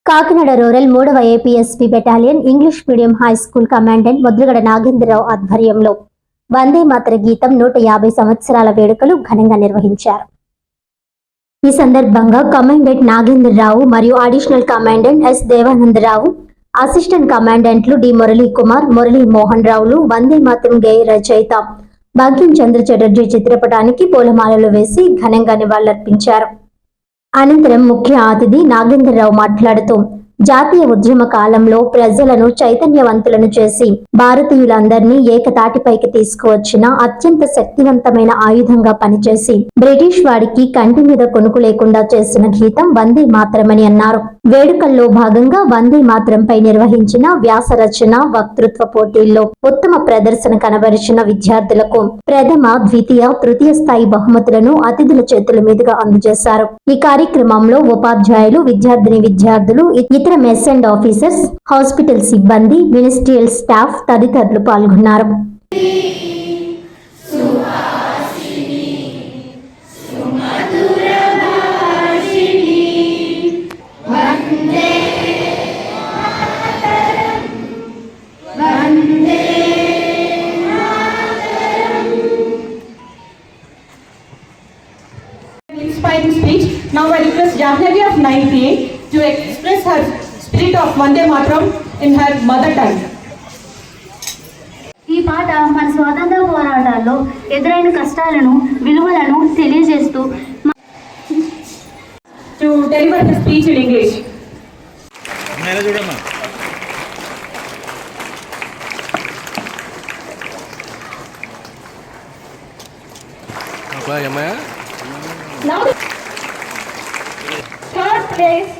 Kakinada rural 3వ APSP battalion English medium high school commandant Mudragada Nagendra Rao ఆధ్వర్యంలో వందే మాతర గీతం 150 సంవత్సరాల వేడుకలు ఘనంగా నిర్వహించారు. ఈ సందర్భంగా కమాండెంట్ నాగేంద్రరావు మరియు additional commandant S Devananda Rao, assistant కమాండెంట్లు డి మురళీ కుమార్, మురళీ మోహన్ రావులు వందే మాతరం గేయ రచయిత భాగ్యం చంద్ర చటర్జీ చిత్రపటానికి పూలమాలలు వేసి ఘనంగా నివాళులర్పించారు. అనంతరం ముఖ్య అతిథి నాగేంద్రరావు మాట్లాడుతూ జాతీయ ఉద్యమ కాలంలో ప్రజలను చైతన్యవంతులను చేసి భారతీయులందరినీ ఏకతాటిపైకి తీసుకువచ్చిన అత్యంత శక్తివంతమైన ఆయుధంగా పనిచేసి బ్రిటిష్ వాడికి కంటి మీద కొనుకు లేకుండా చేసిన గీతం వందే మాతరమని అన్నారు. వేడుకల్లో భాగంగా వందే మాతరంపై నిర్వహించిన వ్యాస రచన, వక్తృత్వ పోటీల్లో ఉత్తమ ప్రదర్శన కనబరిచిన విద్యార్థులకు ప్రథమ, ద్వితీయ, తృతీయ స్థాయి బహుమతులను అతిథుల చేతుల మీదుగా అందజేశారు. ఈ కార్యక్రమంలో ఉపాధ్యాయులు, విద్యార్థులు, ఇతర మెస్ అండ్ ఆఫీసర్స్, హాస్పిటల్ సిబ్బంది, మినిస్ట్రియల్ స్టాఫ్ తదితరులు పాల్గొన్నారు. Inspiring speech. Now I request Jahnavi of 9th A to express her spirit of Vande Mataram in her mother tongue. ఈ పాట మన స్వాతంత్ర పోరాటాల్లో ఎదురైన కష్టాలను, విలువలను తెలియజేస్తూ To deliver the speech in English. Now third place.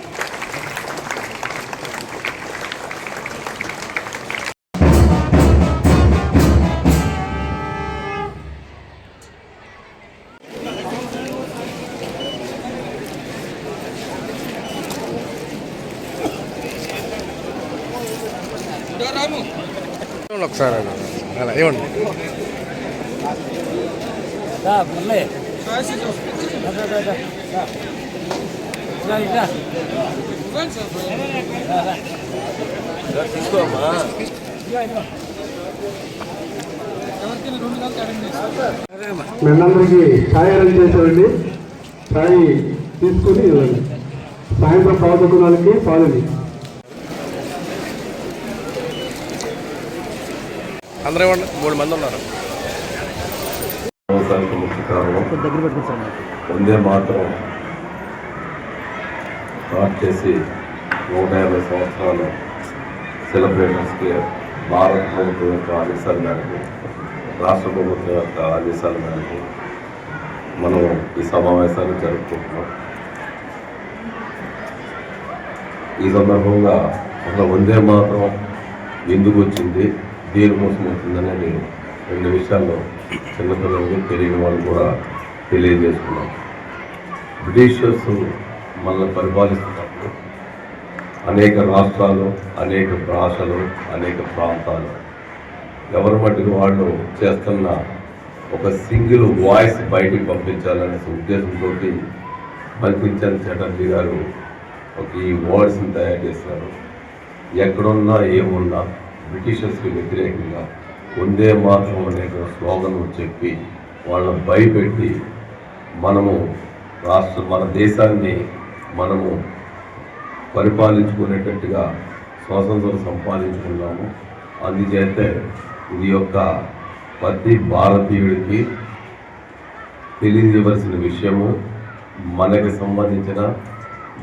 ఒకసారి అలా ఇవ్వండి. మనందరికీ ఛాయ్ అరేంజ్ చేసేవండి. ఛాయ్ తీసుకుని ఇవ్వండి. సాయంత్రం పావుకున్నానికి పాలని అందరూ ఇవ్వండి. 3 మంది ఉన్నారు. వందే మాతరం స్టార్ట్ చేసి 150 సంవత్సరాలు సెలబ్రేషన్స్కి భారత ప్రభుత్వం యొక్క ఆదేశాల మేరకు, రాష్ట్ర ప్రభుత్వం యొక్క ఆదేశాల మేరకు మనం ఈ సమావేశాన్ని జరుపుకుంటున్నాం. ఈ సందర్భంగా అసలు వందే మాతరం ఎందుకు వచ్చింది, దేనికోసం వచ్చిందనేది 2 విషయాల్లో చిన్నపిల్లలకి తెలియని వాళ్ళు కూడా తెలియజేసుకున్నాం. బ్రిటిషర్స్ మనల్ని పరిపాలిస్తున్నప్పుడు అనేక రాష్ట్రాలు, అనేక భాషలు, అనేక ప్రాంతాలు ఎవరి మట్టుకు వాళ్ళు చేస్తున్న ఒక సింగిల్ వాయిస్ బయటికి పంపించాలనే ఉద్దేశంతో బంకించంద్ర చటర్జీ గారు ఒక ఈ వర్డ్స్ని తయారు చేశారు. ఎక్కడున్నా ఏమున్నా బ్రిటిషర్స్కి వ్యతిరేకంగా వందే మాతరం అనే స్లోగన్ చెప్పి వాళ్ళని భయపెట్టి మన దేశాన్ని మనము పరిపాలించుకునేటట్టుగా స్వాతంత్రం సంపాదించుకున్నాము. అందుచేతే ఇది యొక్క ప్రతి భారతీయుడికి తెలియజేయవలసిన విషయము. మనకి సంబంధించిన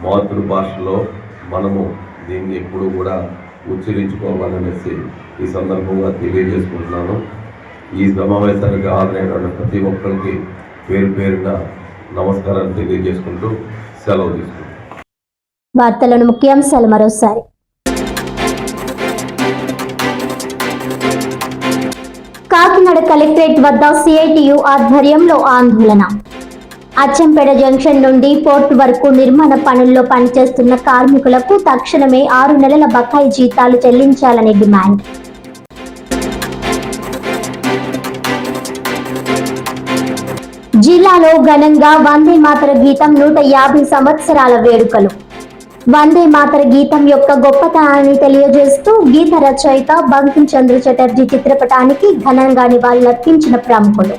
మాతృభాషలో మనము దీన్ని ఎప్పుడు కూడా ఉచ్చరించుకోవాలనేసి ఈ సందర్భంగా తెలియజేసుకుంటున్నాను. ఈ సమావేశానికి హాజరైన ప్రతి ఒక్కరికి పేరు పేరున నమస్కారాలు తెలియజేసుకుంటూ సెలవు తీసుకుంటాను. వార్తలను ముఖ్యాంశాలు మరోసారి. కాకినాడ కలెక్టరేట్ వద్ద సిఐటియు ఆధ్వర్యంలో ఆందోళన. అచ్చంపేట జంక్షన్ నుండి పోర్ట్ వరకు నిర్మాణ పనుల్లో పనిచేస్తున్న కార్మికులకు తక్షణమే 6 నెలల బకాయి జీతాలు చెల్లించాలని డిమాండ్. జిల్లాలో ఘనంగా వందే మాతర గీతం 150 సంవత్సరాల వేడుకలు. వందే మాతర గీతం యొక్క గొప్పతనాన్ని తెలియజేస్తూ గీత రచయిత బంకిం చంద్ర చటర్జీ చిత్రపటానికి ఘనంగా నివాళులర్పించిన ప్రముఖులు.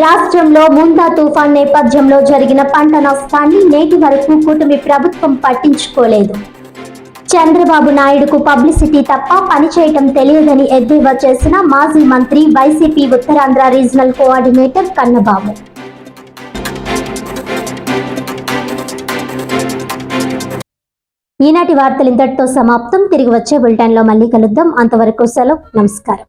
రాష్ట్రంలో ముందా తుఫాన్ నేపథ్యంలో జరిగిన పంట నష్టాన్ని నేటి వరకు కూటమి ప్రభుత్వం పట్టించుకోలేదు. చంద్రబాబు నాయుడుకు పబ్లిసిటీ తప్ప పనిచేయటం తెలియదని ఎద్దేవా చేసిన మాజీ మంత్రి YCP Uttarandhra regional coordinator Kannababu. ఈనాటి వార్తలు ఇంతటితో సమాప్తం. తిరిగి వచ్చే బులెటిన్లో మళ్ళీ కలుద్దాం. అంతవరకు సెలవు. నమస్కారం.